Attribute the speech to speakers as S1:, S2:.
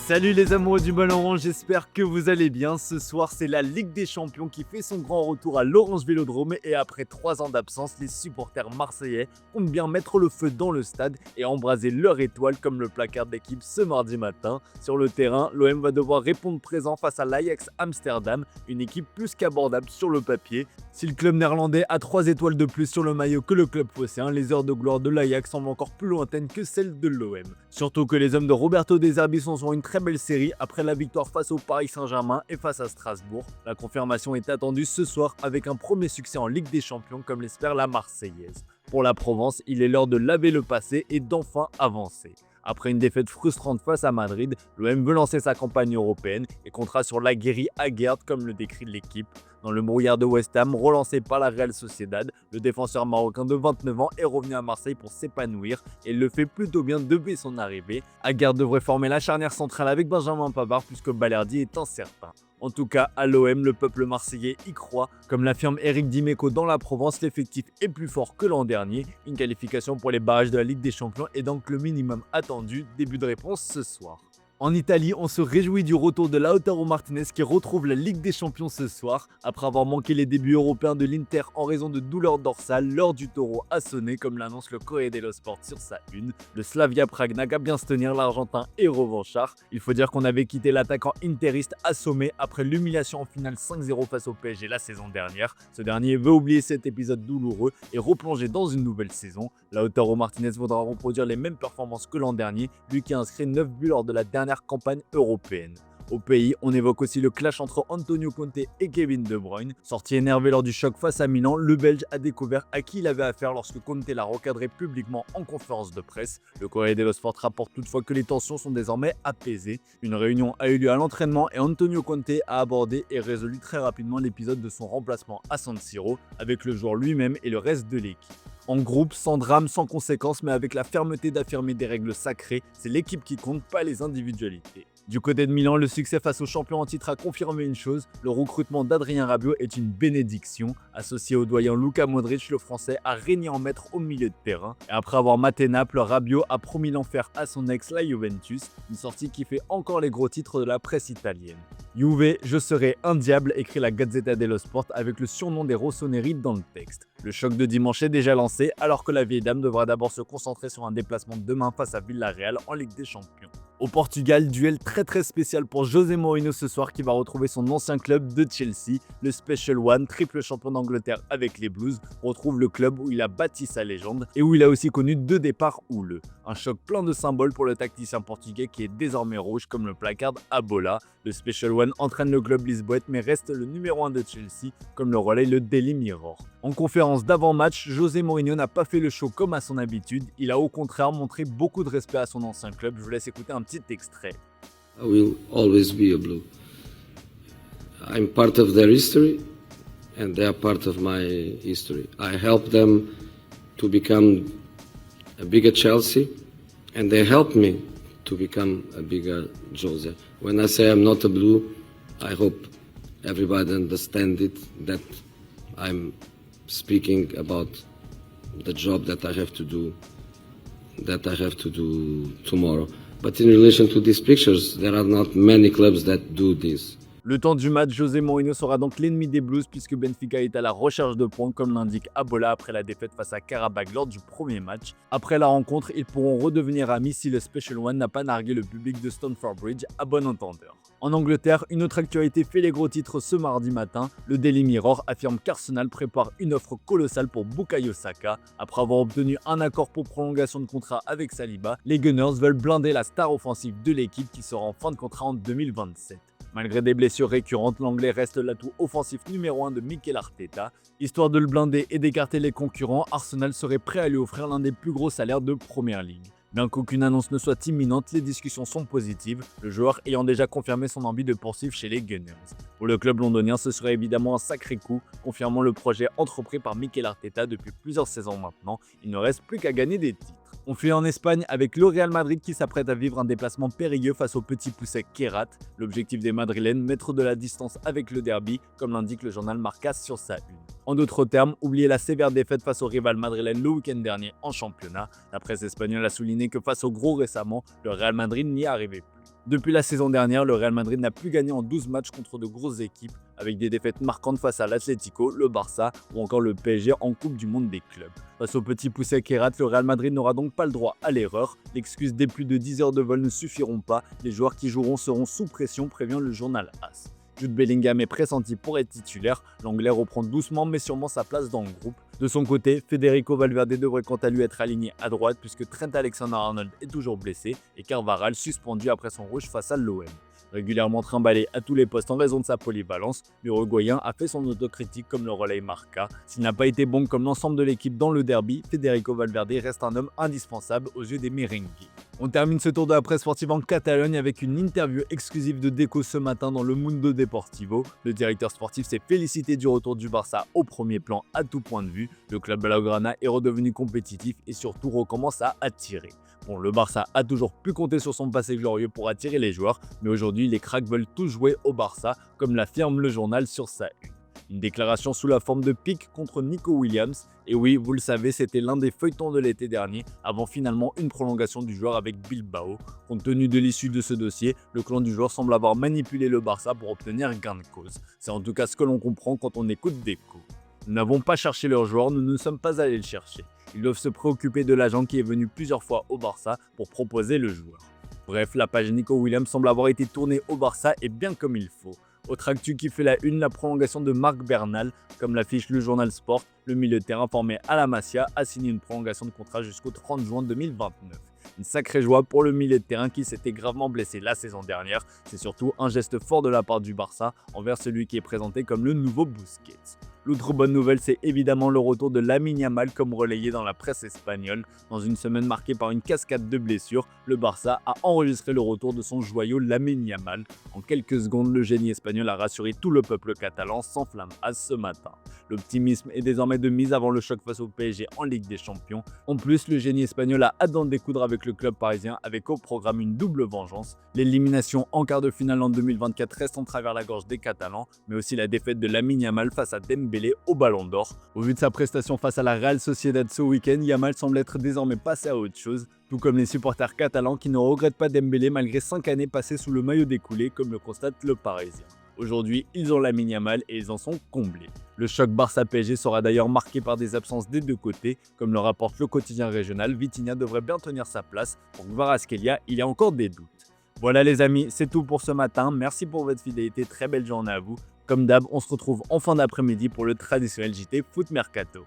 S1: Salut les amoureux du ballon rond, j'espère que vous allez bien. Ce soir, c'est la Ligue des Champions qui fait son grand retour à l'Orange Vélodrome et après 3 ans d'absence, les supporters marseillais comptent bien mettre le feu dans le stade et embraser leur étoile comme le placard d'équipe ce mardi matin. Sur le terrain, l'OM va devoir répondre présent face à l'Ajax Amsterdam, une équipe plus qu'abordable sur le papier. Si le club néerlandais a 3 étoiles de plus sur le maillot que le club phocéen, les heures de gloire de l'Ajax semblent encore plus lointaines que celles de l'OM. Surtout que les hommes de Roberto De Zerbi sont sur une très belle série après la victoire face au Paris Saint-Germain et face à Strasbourg. La confirmation est attendue ce soir avec un premier succès en Ligue des Champions comme l'espère la Marseillaise. Pour la Provence, il est l'heure de laver le passé et d'enfin avancer. Après une défaite frustrante face à Madrid, l'OM veut lancer sa campagne européenne et comptera sur l'aguerri Aguerd comme le décrit l'équipe. Dans le brouillard de West Ham, relancé par la Real Sociedad, le défenseur marocain de 29 ans est revenu à Marseille pour s'épanouir et il le fait plutôt bien depuis son arrivée. Aguerd devrait former la charnière centrale avec Benjamin Pavard puisque Balerdi est incertain. En tout cas, à l'OM, le peuple marseillais y croit. Comme l'affirme Eric Dimeco dans la Provence, l'effectif est plus fort que l'an dernier. Une qualification pour les barrages de la Ligue des Champions est donc le minimum attendu. Début de réponse ce soir. En Italie, on se réjouit du retour de Lautaro Martinez qui retrouve la Ligue des Champions ce soir. Après avoir manqué les débuts européens de l'Inter en raison de douleurs dorsales, l'heure du taureau a sonné comme l'annonce le Corriere dello Sport sur sa une. Le Slavia Prague n'a qu'à bien se tenir, l'Argentin est revanchard. Il faut dire qu'on avait quitté l'attaquant interiste assommé après l'humiliation en finale 5-0 face au PSG la saison dernière. Ce dernier veut oublier cet épisode douloureux et replonger dans une nouvelle saison. Lautaro Martinez voudra reproduire les mêmes performances que l'an dernier, lui qui a inscrit 9 buts lors de la dernière campagne européenne. Au pays, on évoque aussi le clash entre Antonio Conte et Kevin De Bruyne. Sorti énervé lors du choc face à Milan, le Belge a découvert à qui il avait affaire lorsque Conte l'a recadré publiquement en conférence de presse. Le Corriere dello Sport rapporte toutefois que les tensions sont désormais apaisées. Une réunion a eu lieu à l'entraînement et Antonio Conte a abordé et résolu très rapidement l'épisode de son remplacement à San Siro avec le joueur lui-même et le reste de l'équipe. En groupe, sans drame, sans conséquence, mais avec la fermeté d'affirmer des règles sacrées, c'est l'équipe qui compte, pas les individualités. Du côté de Milan, le succès face au champion en titre a confirmé une chose, le recrutement d'Adrien Rabiot est une bénédiction. Associé au doyen Luka Modric, le français a régné en maître au milieu de terrain. Et après avoir maté Naples, Rabiot a promis l'enfer à son ex, la Juventus, une sortie qui fait encore les gros titres de la presse italienne. Juve, je serai un diable, écrit la Gazzetta dello Sport avec le surnom des Rossoneri dans le texte. Le choc de dimanche est déjà lancé alors que la vieille dame devra d'abord se concentrer sur un déplacement demain face à Villarreal en Ligue des Champions. Au Portugal, duel très spécial pour José Mourinho ce soir qui va retrouver son ancien club de Chelsea. Le Special One, triple champion d'Angleterre avec les Blues, retrouve le club où il a bâti sa légende et où il a aussi connu 2 départs houleux. Un choc plein de symboles pour le tacticien portugais qui est désormais rouge comme le placard Abola. Le Special One entraîne le club lisboète mais reste le numéro 1 de Chelsea comme le relaye le Daily Mirror. En conférence d'avant-match, José Mourinho n'a pas fait le show comme à son habitude, il a au contraire montré beaucoup de respect à son ancien club. Je vous laisse écouter un petit extrait.
S2: I will always be a Blue. I'm part of their history and they are part of my history. I helped them to become a bigger Chelsea and they helped me to become a bigger Jose. When I say I'm not a Blue, I hope everybody understands it, that I'm speaking about the job that I have to do tomorrow. But in relation to these pictures, there are not many clubs that do this.
S1: Le temps du match, José Mourinho sera donc l'ennemi des Blues puisque Benfica est à la recherche de points comme l'indique Abola après la défaite face à Karabakh lors du premier match. Après la rencontre, ils pourront redevenir amis si le Special One n'a pas nargué le public de Stamford Bridge à bon entendeur. En Angleterre, une autre actualité fait les gros titres ce mardi matin. Le Daily Mirror affirme qu'Arsenal prépare une offre colossale pour Bukayo Saka. Après avoir obtenu un accord pour prolongation de contrat avec Saliba, les Gunners veulent blinder la star offensive de l'équipe qui sera en fin de contrat en 2027. Malgré des blessures récurrentes, l'anglais reste l'atout offensif numéro 1 de Mikel Arteta. Histoire de le blinder et d'écarter les concurrents, Arsenal serait prêt à lui offrir l'un des plus gros salaires de Première Ligue. Bien qu'aucune annonce ne soit imminente, les discussions sont positives, le joueur ayant déjà confirmé son envie de poursuivre chez les Gunners. Pour le club londonien, ce serait évidemment un sacré coup, confirmant le projet entrepris par Mikel Arteta depuis plusieurs saisons maintenant. Il ne reste plus qu'à gagner des titres. On fuit en Espagne avec le Real Madrid qui s'apprête à vivre un déplacement périlleux face au petit pousset Queirat. L'objectif des Madrilènes, mettre de la distance avec le derby, comme l'indique le journal Marca sur sa une. En d'autres termes, oubliez la sévère défaite face au rival madrilène le week-end dernier en championnat. La presse espagnole a souligné que face au gros récemment, le Real Madrid n'y arrivait plus. Depuis la saison dernière, le Real Madrid n'a plus gagné en 12 matchs contre de grosses équipes, avec des défaites marquantes face à l'Atlético, le Barça ou encore le PSG en Coupe du Monde des clubs. Face au petit poussé qui rate, le Real Madrid n'aura donc pas le droit à l'erreur. L'excuse des plus de 10 heures de vol ne suffiront pas. Les joueurs qui joueront seront sous pression, prévient le journal AS. Jude Bellingham est pressenti pour être titulaire. L'Anglais reprend doucement mais sûrement sa place dans le groupe. De son côté, Federico Valverde devrait quant à lui être aligné à droite puisque Trent Alexander-Arnold est toujours blessé et Carvajal suspendu après son rouge face à l'OM. Régulièrement trimballé à tous les postes en raison de sa polyvalence, l'Uruguayen a fait son autocritique comme le relais Marca. S'il n'a pas été bon comme l'ensemble de l'équipe dans le derby, Federico Valverde reste un homme indispensable aux yeux des merengues. On termine ce tour de la presse sportive en Catalogne avec une interview exclusive de Deco ce matin dans le Mundo Deportivo. Le directeur sportif s'est félicité du retour du Barça au premier plan à tout point de vue. Le club blaugrana est redevenu compétitif et surtout recommence à attirer. Bon, le Barça a toujours pu compter sur son passé glorieux pour attirer les joueurs, mais aujourd'hui les cracks veulent tous jouer au Barça, comme l'affirme le journal sur sa une. Une déclaration sous la forme de pique contre Nico Williams, et oui, vous le savez, c'était l'un des feuilletons de l'été dernier, avant finalement une prolongation du joueur avec Bilbao. Compte tenu de l'issue de ce dossier, le clan du joueur semble avoir manipulé le Barça pour obtenir gain de cause. C'est en tout cas ce que l'on comprend quand on écoute Deco. Nous n'avons pas cherché leur joueur, nous ne sommes pas allés le chercher. Ils doivent se préoccuper de l'agent qui est venu plusieurs fois au Barça pour proposer le joueur. Bref, la page Nico Williams semble avoir été tournée au Barça et bien comme il faut. Autre actu qui fait la une, la prolongation de Marc Bernal. Comme l'affiche le journal Sport, le milieu de terrain formé à la Masia a signé une prolongation de contrat jusqu'au 30 juin 2029. Une sacrée joie pour le milieu de terrain qui s'était gravement blessé la saison dernière. C'est surtout un geste fort de la part du Barça envers celui qui est présenté comme le nouveau Busquets. L'autre bonne nouvelle, c'est évidemment le retour de Lamine Yamal comme relayé dans la presse espagnole. Dans une semaine marquée par une cascade de blessures, le Barça a enregistré le retour de son joyau Lamine Yamal. En quelques secondes, le génie espagnol a rassuré tout le peuple catalan sans flamme as ce matin. L'optimisme est désormais de mise avant le choc face au PSG en Ligue des Champions. En plus, le génie espagnol a hâte d'en découdre avec le club parisien avec au programme une double vengeance. L'élimination en quart de finale en 2024 reste en travers la gorge des Catalans, mais aussi la défaite de Lamine Yamal face à Dembélé au Ballon d'Or. Au vu de sa prestation face à la Real Sociedad ce week-end, Yamal semble être désormais passé à autre chose, tout comme les supporters catalans qui ne regrettent pas Dembélé malgré 5 années passées sous le maillot des coulées comme le constate le Parisien. Aujourd'hui, ils ont Lamine Yamal et ils en sont comblés. Le choc Barça-PSG sera d'ailleurs marqué par des absences des deux côtés, comme le rapporte le quotidien régional. Vitinha devrait bien tenir sa place, pour Kvaratskhelia, il y a encore des doutes. Voilà les amis, c'est tout pour ce matin, merci pour votre fidélité, très belle journée à vous. Comme d'hab, on se retrouve en fin d'après-midi pour le traditionnel JT Foot Mercato.